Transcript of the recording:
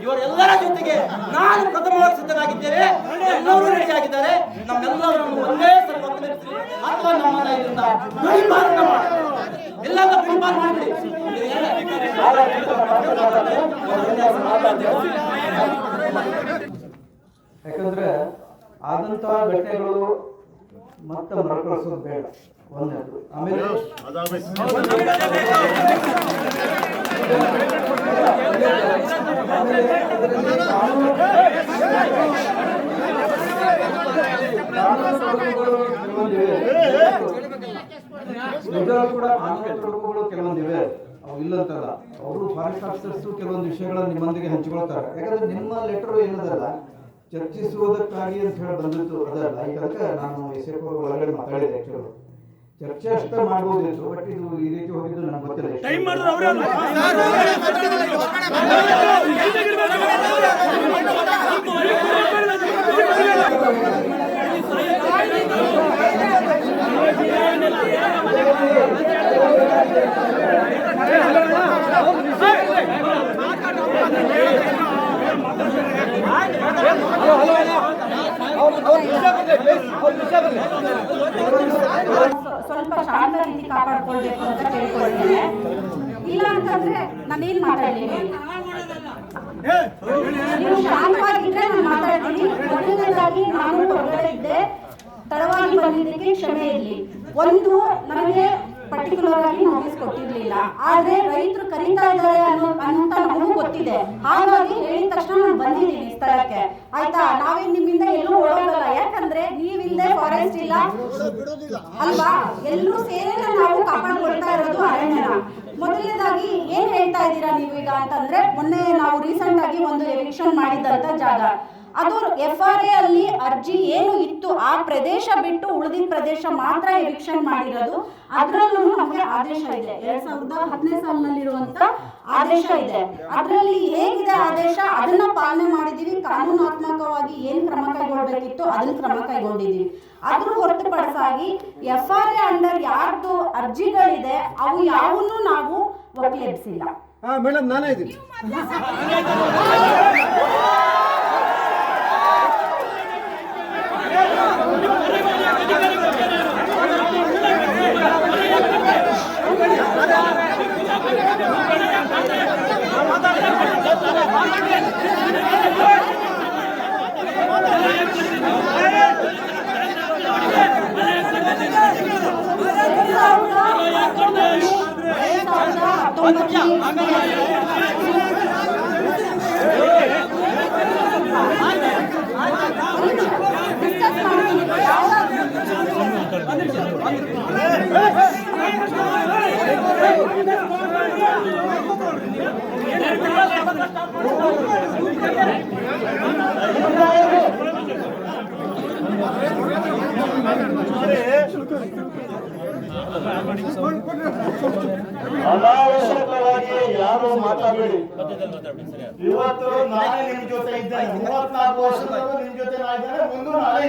ಇವರೆಲ್ಲರ ಜೊತೆಗೆ ನಾನು ಪ್ರಥಮ ಸಿದ್ಧನಾಗಿದ್ದೇನೆ. ಎಲ್ಲರೂ ರೆಡಿಯಾಗಿದ್ದಾರೆ. ನಮ್ಮೆಲ್ಲರನ್ನು ಒಂದೇ ಸಲ ಅಥವಾ ನಮ್ಮನ್ನ ಇದರಿಂದ ಗುಡಿಪಾರಣ ಮಾಡಿ ಎಲ್ಲದ ಗುಡಿಪಾರ ಮಾಡಿಬಿಡಿ. ಯಾಕಂದ್ರೆ ಆದಂತಹ ಘಟನೆಗಳು ಮತ್ತೆ ಮರುಕಳಿಸೋದು ಬೇಡ. ಒಂದನೇದು. ಆಮೇಲೆ ಕೂಡ ತೊಡಕುಗಳು ಕೆಲವೊಂದಿವೆ, ಅವು ಇಲ್ಲಂತಲ್ಲ. ಅವರು ಫಾರೆಸ್ಟ್ ಆಫೀಸರ್ಸ್ ಕೆಲವೊಂದು ವಿಷಯಗಳನ್ನು ನಿಮ್ಮೊಂದಿಗೆ ಹಂಚಿಕೊಳ್ತಾರೆ. ಯಾಕಂದ್ರೆ ನಿಮ್ಮ ಲೆಟರ್ ಏನದಲ್ಲ ಚರ್ಚಿಸುವುದಕ್ಕಾಗಿ ಅಂತ ಹೇಳಿ ಬಂದಿತ್ತು, ಅದಲ್ಲ. ಈಗ ಅದಕ್ಕೆ ನಾನು SF ಒಳಗಡೆ ಮಾತಾಡಿದೆ. ಆಕ್ಚುಲಿ ಚರ್ಚೆ ಅಷ್ಟೇ ಮಾಡ್ಬೋದಿತ್ತು, ಬಟ್ ಇದು ಈ ರೀತಿ ಹೋಗಿದ್ದು ನನಗೆ ಗೊತ್ತಿಲ್ಲ. ಸ್ವಲ್ಪ ಶಾಂತ ರೀತಿ ಕಾಪಾಡ್ಕೊಳ್ಬೇಕು ಅಂತ ಕೇಳ್ಕೊಳ್ತೇನೆ. ಇಲ್ಲ ಅಂತಂದ್ರೆ ನಾನೇನ್ ಮಾತಾಡ್ತೀನಿ, ನೀವು ಶಾಂತವಾಗಿದ್ರೆ ನಾನು ಮಾತಾಡ್ತೀನಿ. ಮೊದಲನೇದಾಗಿ ನಾನು ಹೊರಗಡೆ ಇದ್ದೆ, ತಡವಾಗಿ ಬಂದಿದ್ದಕ್ಕೆ ಕ್ಷಮೆ ಇರಲಿ. ಒಂದು, ನನಗೆ ಪರ್ಟಿಕ್ಯುಲರ್ ಆಗಿ ನೋಟಿಸ್ ಕೊಟ್ಟಿರ್ಲಿಲ್ಲ, ಆದ್ರೆ ರೈತರು ಕರೀತಾ ಇದ್ದಾರೆ ಅಂತ ನಮಗೂ ಗೊತ್ತಿದೆ. ಹಾಗಾಗಿ ಹೇಳಿದ ತಕ್ಷಣ ನಾನು ಬಂದಿದ್ದೀನಿ ಸ್ಥಳಕ್ಕೆ. ಆಯ್ತಾ, ನಾವೇನ್ ನಿಮ್ಮಿಂದ ಎಲ್ಲೂ ಓಡೋಗಲ್ಲ. ಯಾಕಂದ್ರೆ ನೀವಿಲ್ಲದೆ ಫಾರೆಸ್ಟ್ ಇಲ್ಲ ಅಲ್ವಾ, ಎಲ್ಲರೂ ಸೇರಿ ನಾವು ಕಾಪಾಡ್ಕೊಳ್ತಾ ಇರೋದು ಅರಣ್ಯನ. ಮೊದಲನೇದಾಗಿ ಏನ್ ಹೇಳ್ತಾ ಇದ್ದೀರಾ ನೀವೀಗ ಅಂತಂದ್ರೆ, ಮೊನ್ನೆ ನಾವು ರೀಸೆಂಟ್ ಆಗಿ ಒಂದು ಎವಿಕ್ಷನ್ ಮಾಡಿದಂತ ಜಾಗ, ಅದು FRA ಅಲ್ಲಿ ಅರ್ಜಿ ಏನು ಇತ್ತು ಆ ಪ್ರದೇಶ ಬಿಟ್ಟು ಉಳಿದಿದ್ದ ಪ್ರದೇಶ ಮಾತ್ರ ಎವಿಕ್ಷನ್ ಮಾಡಿರೋದು. ಅದರಲ್ಲೂ ನಮಗೆ ಆದೇಶ ಇದೆ, 2010ನೇ ಸಾಲಿನಲ್ಲಿರುವಂತ ಆದೇಶ ಇದೆ. ಅದರಲ್ಲಿ ಹೇಗಿದೆ ಆದೇಶ, ಅದನ್ನ ಪಾಲನೆ ಮಾಡಿದೀವಿ. ಕಾನೂನಾತ್ಮಕವಾಗಿ ಏನ್ ಕ್ರಮ ಕೈಗೊಳ್ಬೇಕಿತ್ತು ಅದನ್ನ ಕ್ರಮ ಕೈಗೊಂಡಿದೀವಿ. ಅದ್ರ ಹೊರತುಪಡಿಸಾಗಿ FRA ಅಂಡರ್ ಯಾರ್ದು ಅರ್ಜಿಗಳಿದೆ ಅವು ಯಾವನ್ನೂ ನಾವು ಒಕ್ಕಲೆಬ್ಸಿಲ್ಲ. ಮೇಡಮ್, ನಾನೇ ಇದ್ದೀನಿ. ಅನಾವಶ್ಯಕವಾಗಿ ಯಾರು ಮಾತಾಡಬೇಡಿ. ಇವತ್ತು ನಾನೇ ನಿಮ್ ಜೊತೆ ಇದ್ದೇನೆ, 34 ವರ್ಷದವರೆಗೂ ನಿಮ್ ಜೊತೆ ನಾ ಇದ್ದೇನೆ, ಮುಂದೆ ನಾನೇ